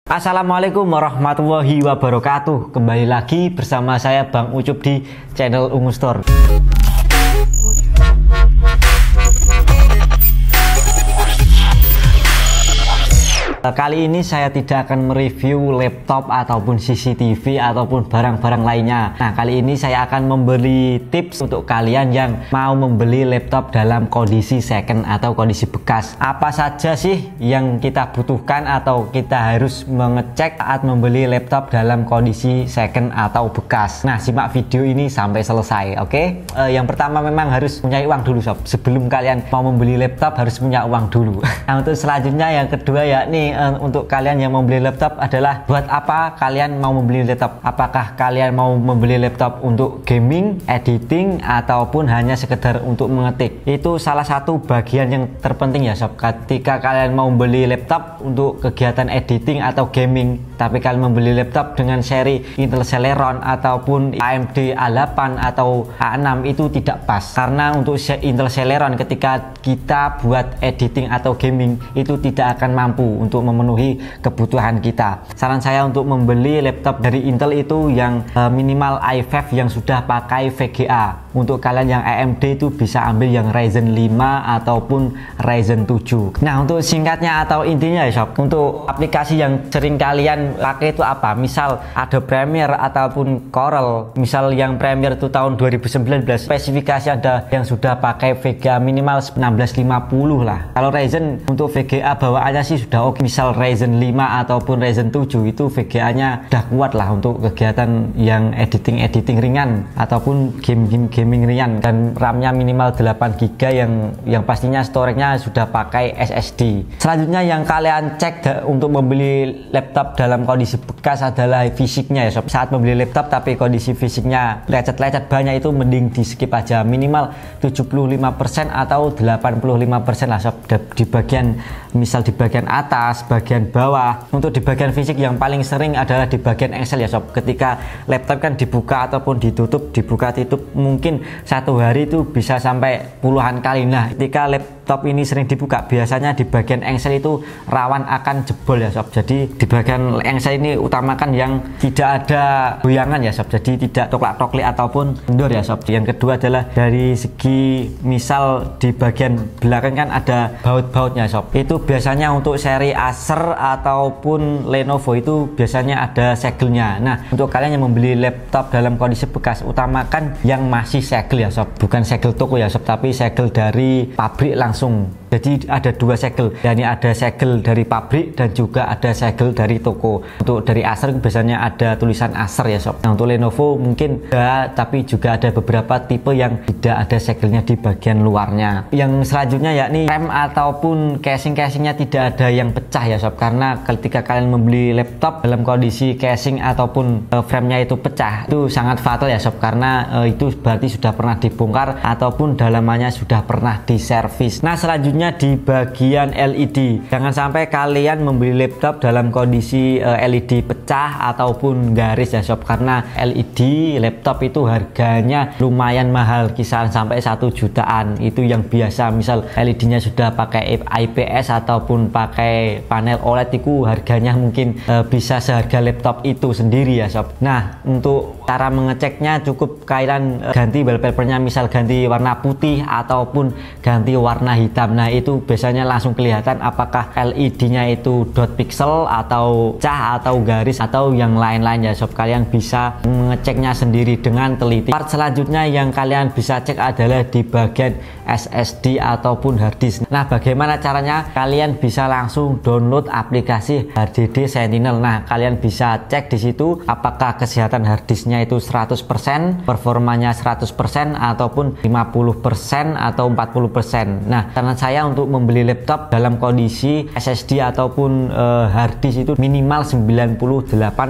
Assalamualaikum warahmatullahi wabarakatuh. Kembali lagi bersama saya Bang Ucup di channel Ungu Store. Kali ini saya tidak akan mereview laptop ataupun CCTV ataupun barang-barang lainnya. Nah, kali ini saya akan memberi tips untuk kalian yang mau membeli laptop dalam kondisi second atau kondisi bekas. Apa saja sih yang kita butuhkan atau kita harus mengecek saat membeli laptop dalam kondisi second atau bekas. Nah, simak video ini sampai selesai, oke? Yang pertama memang harus punya uang dulu, sob. Sebelum kalian mau membeli laptop harus punya uang dulu. Nah, untuk selanjutnya yang kedua yakni untuk kalian yang membeli laptop adalah buat apa kalian mau membeli laptop? Apakah kalian mau membeli laptop untuk gaming, editing, ataupun hanya sekedar untuk mengetik? Itu salah satu bagian yang terpenting ya, sob. Ketika kalian mau membeli laptop untuk kegiatan editing atau gaming, tapi kalian membeli laptop dengan seri Intel Celeron ataupun AMD A8 atau A6, itu tidak pas. Karena untuk Intel Celeron ketika kita buat editing atau gaming itu tidak akan mampu untuk memenuhi kebutuhan kita. Saran saya untuk membeli laptop dari Intel itu yang minimal i5 yang sudah pakai VGA. Untuk kalian yang AMD itu bisa ambil yang Ryzen 5 ataupun Ryzen 7. Nah, untuk singkatnya atau intinya ya, sob, untuk aplikasi yang sering kalian pakai itu apa? Misal ada Premiere ataupun Corel. Misal yang Premiere itu tahun 2019, spesifikasi ada yang sudah pakai VGA minimal 1650 lah. Kalau Ryzen untuk VGA bawaannya sih sudah oke. Misal Ryzen 5 ataupun Ryzen 7 itu VGA-nya udah kuat lah untuk kegiatan yang editing ringan ataupun gaming ringan, dan RAM-nya minimal 8 GB yang pastinya storage-nya sudah pakai SSD. Selanjutnya yang kalian cek untuk membeli laptop dalam kondisi bekas adalah fisiknya ya, sob. Saat membeli laptop tapi kondisi fisiknya lecet-lecet banyak itu mending di skip aja, minimal 75% atau 85% lah, sob. Di bagian misal di bagian atas, bagian bawah. Untuk di bagian fisik yang paling sering adalah di bagian engsel ya, sob. Ketika laptop kan dibuka ataupun ditutup, dibuka tutup, mungkin satu hari itu bisa sampai puluhan kali. Nah, ketika laptop ini sering dibuka, biasanya di bagian engsel itu rawan akan jebol ya, sob. Jadi di bagian engsel ini utamakan yang tidak ada goyangan ya, sob. Jadi tidak toklak-toklik ataupun mundur ya, sob. Yang kedua adalah dari segi misal di bagian belakang kan ada baut-bautnya, sob. Itu biasanya untuk seri Acer ataupun Lenovo itu biasanya ada segelnya. Nah, untuk kalian yang membeli laptop dalam kondisi bekas, utamakan yang masih segel ya, sob. Bukan segel toko ya, sob, tapi segel dari pabrik langsung. Jadi ada dua segel, yakni ada segel dari pabrik dan juga ada segel dari toko. Untuk dari Acer biasanya ada tulisan Acer ya, sob. Nah, untuk Lenovo mungkin ada, tapi juga ada beberapa tipe yang tidak ada segelnya di bagian luarnya. Yang selanjutnya yakni RAM ataupun casingnya tidak ada yang pecah ya, sob. Karena ketika kalian membeli laptop dalam kondisi casing ataupun frame-nya itu pecah, itu sangat fatal ya, sob. Karena itu berarti sudah pernah dibongkar ataupun dalamannya sudah pernah diservis. Nah, selanjutnya di bagian LED, jangan sampai kalian membeli laptop dalam kondisi LED pecah ataupun garis ya, sob. Karena LED laptop itu harganya lumayan mahal, kisaran sampai 1 jutaan. Itu yang biasa. Misal LED-nya sudah pakai IPS ataupun pakai panel OLED, itu harganya mungkin bisa seharga laptop itu sendiri ya, sob. Nah, untuk cara mengeceknya cukup kalian ganti wallpapernya, misal ganti warna putih ataupun ganti warna hitam. Nah, itu biasanya langsung kelihatan apakah LED-nya itu dot pixel atau cah atau garis atau yang lain-lain ya, sob. Kalian bisa mengeceknya sendiri dengan teliti. Part selanjutnya yang kalian bisa cek adalah di bagian SSD ataupun harddisk. Nah, bagaimana caranya? Kalian bisa langsung download aplikasi HDD Sentinel. Nah, kalian bisa cek di situ apakah kesehatan harddisknya itu 100%, performanya 100% ataupun 50% atau 40%. Nah, karena saya untuk membeli laptop dalam kondisi SSD ataupun harddisk itu minimal 98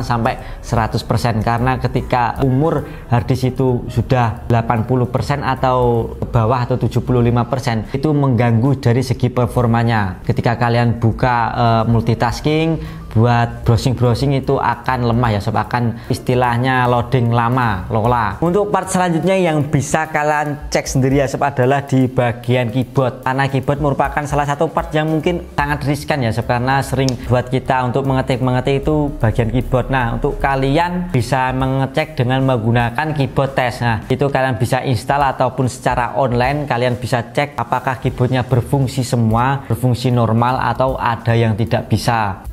sampai 100%, karena ketika umur harddisk itu sudah 80% atau ke bawah atau 75% itu mengganggu dari segi performanya. Ketika kalian buka multitasking, buat browsing itu akan lemah ya sob, akan istilahnya loading lama, lola. Untuk part selanjutnya yang bisa kalian cek sendiri ya sob adalah di bagian keyboard, karena keyboard merupakan salah satu part yang mungkin sangat riskan ya sob, karena sering buat kita untuk mengetik itu bagian keyboard. Nah, untuk kalian bisa mengecek dengan menggunakan keyboard test. Nah, itu kalian bisa install ataupun secara online kalian bisa cek apakah keyboardnya berfungsi semua, berfungsi normal atau ada yang tidak bisa.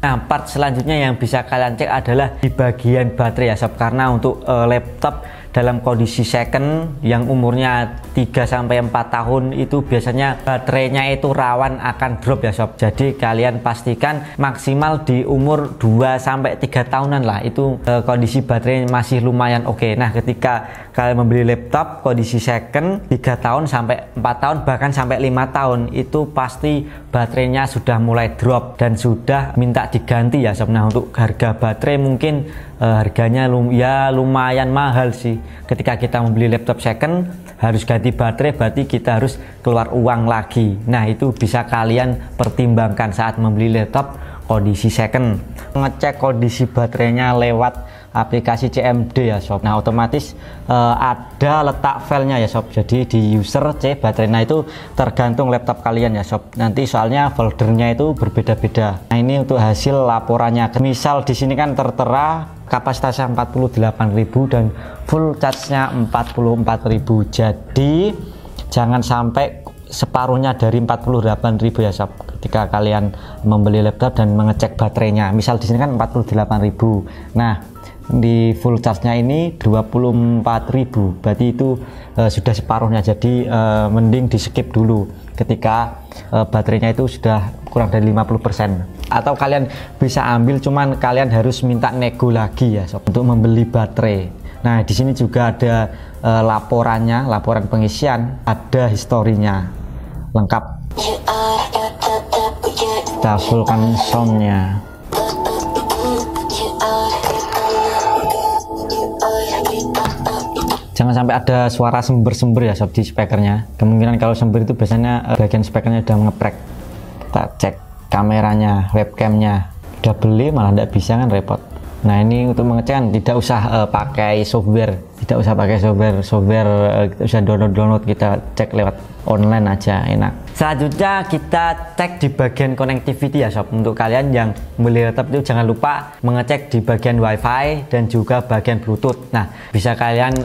Nah, part selanjutnya yang bisa kalian cek adalah di bagian baterai ya sob, karena untuk laptop dalam kondisi second yang umurnya 3-4 tahun itu biasanya baterainya itu rawan akan drop ya sob. Jadi kalian pastikan maksimal di umur 2-3 tahunan lah itu kondisi baterai masih lumayan oke. Nah, ketika kalian membeli laptop kondisi second 3 tahun sampai 4 tahun bahkan sampai 5 tahun itu pasti baterainya sudah mulai drop dan sudah minta diganti ya sob. Nah, untuk harga baterai mungkin harganya lumayan mahal sih. Ketika kita membeli laptop second harus ganti baterai, berarti kita harus keluar uang lagi. Nah, itu bisa kalian pertimbangkan saat membeli laptop kondisi second. Ngecek kondisi baterainya lewat aplikasi CMD ya sob. Nah, otomatis ada letak filenya ya sob. Jadi di user C baterai, nah itu tergantung laptop kalian ya sob. Nanti soalnya foldernya itu berbeda-beda. Nah, ini untuk hasil laporannya. Misal di sini kan tertera kapasitasnya 48.000 dan full charge-nya 44.000. Jadi jangan sampai separuhnya dari 48.000 ya sob ketika kalian membeli laptop dan mengecek baterainya. Misal di sini kan 48.000. Nah, di full charge-nya ini 24.000. Berarti itu sudah separuhnya. Jadi mending di skip dulu ketika baterainya itu sudah kurang dari 50%. Atau kalian bisa ambil, cuman kalian harus minta nego lagi ya sob untuk membeli baterai. Nah, di sini juga ada laporannya, laporan pengisian, ada historinya lengkap. Kita fullkan soundnya. Jangan sampai ada suara sember-sember ya sob di speakernya. Kemungkinan kalau sember itu biasanya bagian speakernya udah ngeprek. Kita cek kameranya, webcamnya. Udah beli malah tidak bisa kan, repot. Nah, ini untuk mengecek kan tidak usah pakai software, tidak usah pakai software, kita usah download, kita cek lewat online aja, enak. Selanjutnya kita cek di bagian connectivity ya sob. Untuk kalian yang beli laptop itu jangan lupa mengecek di bagian wifi dan juga bagian bluetooth. Nah, bisa kalian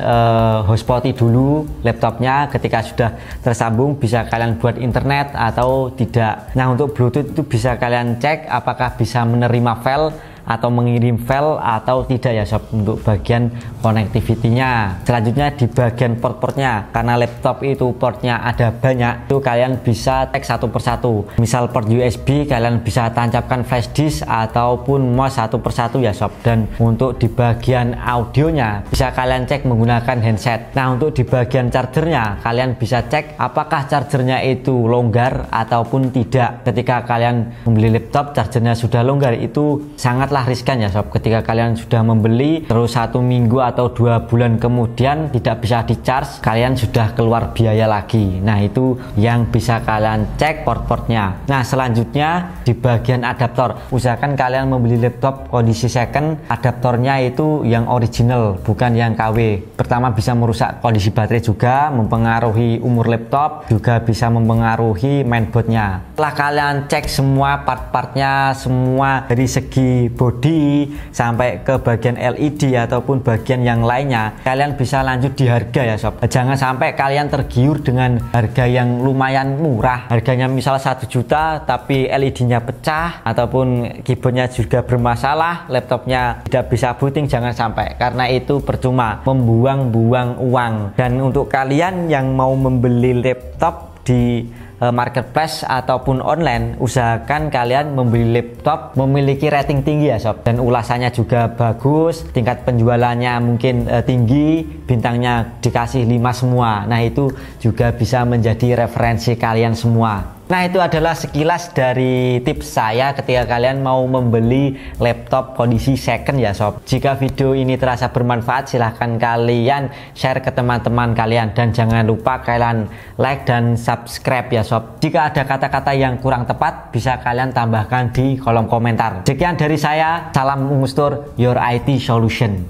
hotspoti dulu laptopnya, ketika sudah tersambung bisa kalian buat internet atau tidak. Nah, untuk bluetooth itu bisa kalian cek apakah bisa menerima file atau mengirim file atau tidak ya sob, untuk bagian connectivity-nya. Selanjutnya di bagian port-portnya, karena laptop itu portnya ada banyak, itu kalian bisa cek satu persatu. Misal port USB kalian bisa tancapkan flash disk ataupun mouse satu persatu ya sob. Dan untuk di bagian audionya bisa kalian cek menggunakan handset. Nah, untuk di bagian chargernya kalian bisa cek apakah chargernya itu longgar ataupun tidak. Ketika kalian membeli laptop chargernya sudah longgar, itu sangatlah riskan ya sob. Ketika kalian sudah membeli terus 1 minggu atau 2 bulan kemudian tidak bisa di charge, kalian sudah keluar biaya lagi. Nah, itu yang bisa kalian cek port-portnya. Nah, selanjutnya di bagian adaptor, usahakan kalian membeli laptop kondisi second, adaptornya itu yang original bukan yang KW. Pertama bisa merusak kondisi baterai, juga mempengaruhi umur laptop, juga bisa mempengaruhi mainboardnya. Setelah kalian cek semua part-partnya, semua dari segi body sampai ke bagian LED ataupun bagian yang lainnya, kalian bisa lanjut di harga ya sob. Jangan sampai kalian tergiur dengan harga yang lumayan murah, harganya misal 1 juta tapi LED-nya pecah ataupun keyboardnya juga bermasalah, laptopnya tidak bisa booting. Jangan sampai, karena itu percuma, membuang-buang uang. Dan untuk kalian yang mau membeli laptop di marketplace ataupun online, usahakan kalian membeli laptop memiliki rating tinggi ya sob, dan ulasannya juga bagus, tingkat penjualannya mungkin tinggi, bintangnya dikasih 5 semua. Nah, itu juga bisa menjadi referensi kalian semua. Nah, itu adalah sekilas dari tips saya ketika kalian mau membeli laptop kondisi second ya sob. Jika video ini terasa bermanfaat, silahkan kalian share ke teman-teman kalian, dan jangan lupa kalian like dan subscribe ya sob. Jika ada kata-kata yang kurang tepat, bisa kalian tambahkan di kolom komentar. Sekian dari saya, salam Mustur, your IT solution.